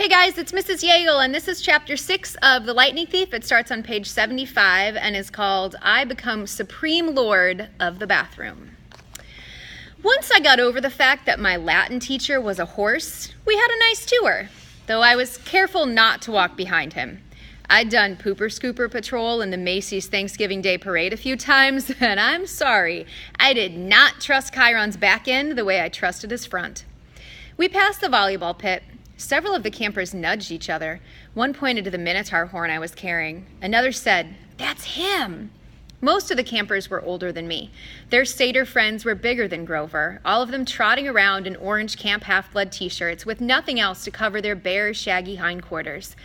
Hey guys, it's Mrs. Yagle, and this is chapter 6 of The Lightning Thief. It starts on page 75 and is called I Become Supreme Lord of the Bathroom. Once I got over the fact that my Latin teacher was a horse, we had a nice tour, though I was careful not to walk behind him. I'd done Pooper Scooper Patrol in the Macy's Thanksgiving Day Parade a few times, and I'm sorry, I did not trust Chiron's back end the way I trusted his front. We passed the volleyball pit. Several of the campers nudged each other. One pointed to the Minotaur horn I was carrying. Another said, "That's him." Most of the campers were older than me. Their satyr friends were bigger than Grover, all of them trotting around in orange Camp Half-Blood t-shirts with nothing else to cover their bare, shaggy hindquarters.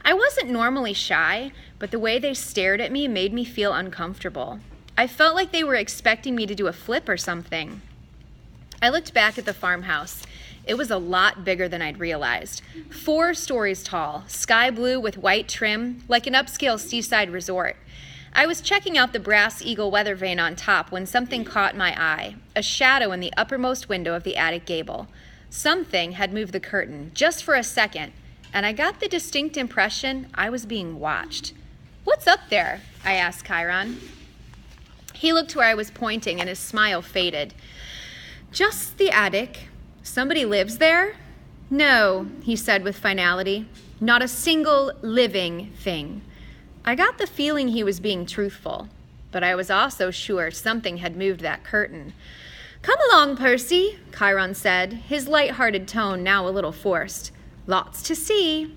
I wasn't normally shy, but the way they stared at me made me feel uncomfortable. I felt like they were expecting me to do a flip or something. I looked back at the farmhouse. It was a lot bigger than I'd realized. 4 stories tall, sky blue with white trim, like an upscale seaside resort. I was checking out the Brass Eagle weather vane on top when something caught my eye, a shadow in the uppermost window of the attic gable. Something had moved the curtain, just for a second, and I got the distinct impression I was being watched. "What's up there?" I asked Chiron. He looked where I was pointing, and his smile faded. "Just the attic. Somebody lives there?" "No," he said with finality. "Not a single living thing." I got the feeling he was being truthful, but I was also sure something had moved that curtain. "Come along, Percy," Chiron said, his light-hearted tone now a little forced. "Lots to see."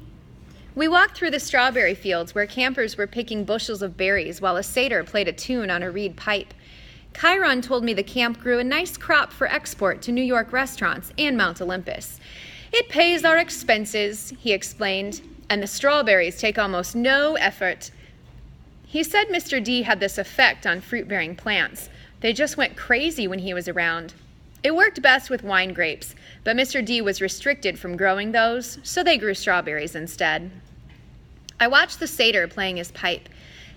We walked through the strawberry fields where campers were picking bushels of berries while a satyr played a tune on a reed pipe. Chiron told me the camp grew a nice crop for export to New York restaurants and Mount Olympus. "It pays our expenses," he explained, "and the strawberries take almost no effort." He said Mr. D had this effect on fruit-bearing plants. They just went crazy when he was around. It worked best with wine grapes, but Mr. D was restricted from growing those, so they grew strawberries instead. I watched the satyr playing his pipe.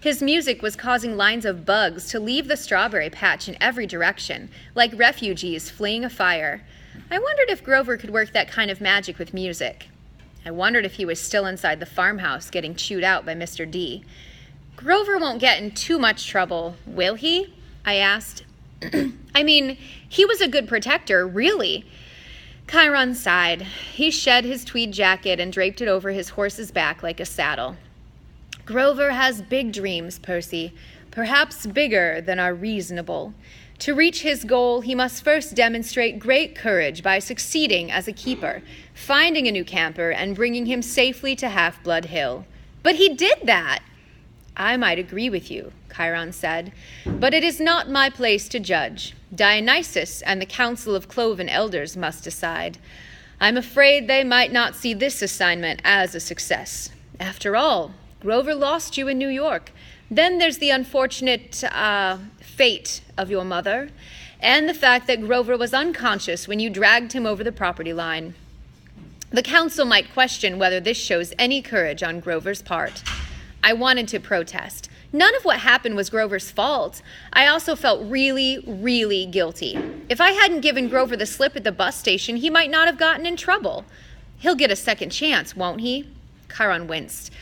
His music was causing lines of bugs to leave the strawberry patch in every direction, like refugees fleeing a fire. I wondered if Grover could work that kind of magic with music. I wondered if he was still inside the farmhouse getting chewed out by Mr. D. "Grover won't get in too much trouble, will he?" I asked. I mean, he was a good protector, really. Chiron sighed. He shed his tweed jacket and draped it over his horse's back like a saddle. "Grover has big dreams, Percy, perhaps bigger than are reasonable. To reach his goal, he must first demonstrate great courage by succeeding as a keeper, finding a new camper and bringing him safely to Half-Blood Hill. But he did that." "I might agree with you," Chiron said, "but it is not my place to judge. Dionysus and the Council of Cloven Elders must decide. I'm afraid they might not see this assignment as a success. After all, Grover lost you in New York. Then there's the unfortunate, fate of your mother, and the fact that Grover was unconscious when you dragged him over the property line. The council might question whether this shows any courage on Grover's part." I wanted to protest. None of what happened was Grover's fault. I also felt really, really guilty. If I hadn't given Grover the slip at the bus station, he might not have gotten in trouble. "He'll get a second chance, won't he?" Chiron winced.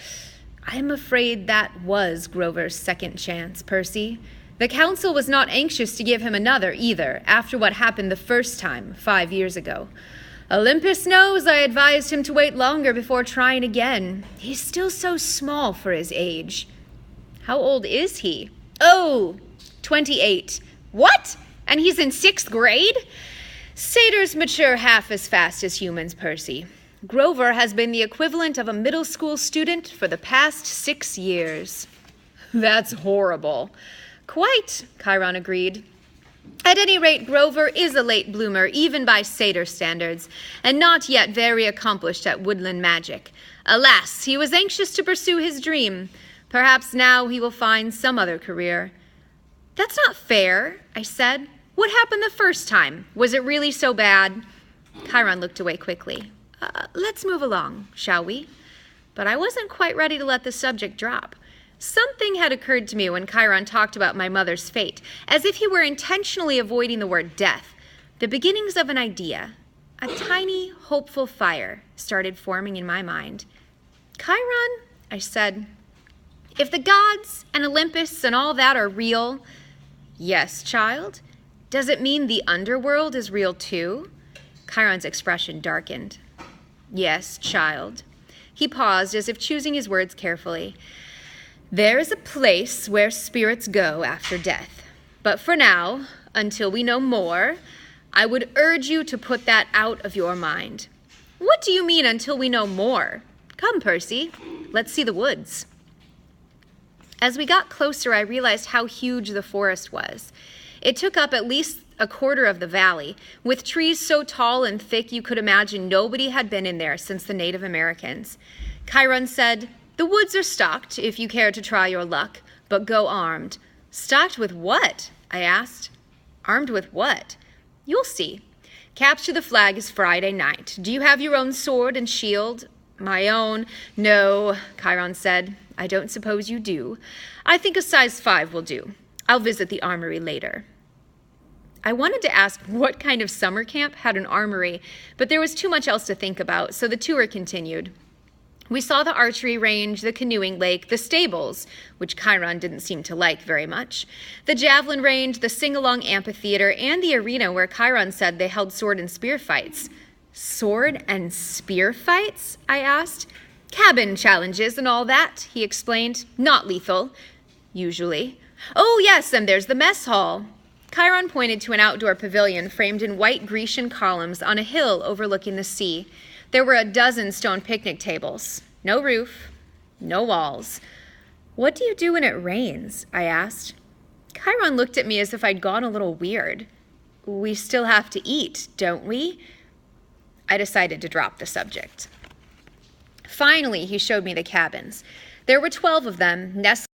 "I'm afraid that was Grover's second chance, Percy. The council was not anxious to give him another either, after what happened the first time, 5 years ago. Olympus knows I advised him to wait longer before trying again. He's still so small for his age." "How old is he?" "Oh, 28. "What? And he's in 6th grade? "Satyrs mature half as fast as humans, Percy. Grover has been the equivalent of a middle school student for the past 6 years. "That's horrible." "Quite," Chiron agreed. "At any rate, Grover is a late bloomer, even by satyr standards, and not yet very accomplished at woodland magic. Alas, he was anxious to pursue his dream. Perhaps now he will find some other career." "That's not fair," I said. "What happened the first time? Was it really so bad?" Chiron looked away quickly. Let's move along, shall we?" But I wasn't quite ready to let the subject drop. Something had occurred to me when Chiron talked about my mother's fate, as if he were intentionally avoiding the word death. The beginnings of an idea. A tiny hopeful fire started forming in my mind. Chiron, I said, if the gods and Olympus and all that are real, yes, child, does it mean the underworld is real too? Chiron's expression darkened. Yes, child. He paused as if choosing his words carefully. There is a place where spirits go after death. But for now, until we know more, I would urge you to put that out of your mind. What do you mean until we know more? Come, Percy, let's see the woods. As we got closer, I realized how huge the forest was. It took up at least a quarter of the valley, with trees so tall and thick you could imagine nobody had been in there since the Native Americans. Chiron said, the woods are stocked if you care to try your luck, but go armed. Stocked with what? I asked. Armed with what? You'll see. Capture the flag is Friday night. Do you have your own sword and shield? My own? No, Chiron said. I don't suppose you do. I think a size 5 will do. I'll visit the armory later. I wanted to ask what kind of summer camp had an armory, but there was too much else to think about, so the tour continued. We saw the archery range, the canoeing lake, the stables, which Chiron didn't seem to like very much, the javelin range, the sing-along amphitheater, and the arena where Chiron said they held sword and spear fights. Sword and spear fights? I asked. Cabin challenges and all that, he explained. Not lethal, usually. Oh, yes, and there's the mess hall. Chiron pointed to an outdoor pavilion framed in white Grecian columns on a hill overlooking the sea. There were a dozen stone picnic tables. No roof, no walls. What do you do when it rains? I asked. Chiron looked at me as if I'd gone a little weird. We still have to eat, don't we? I decided to drop the subject. Finally, he showed me the cabins. There were 12 of them, nestled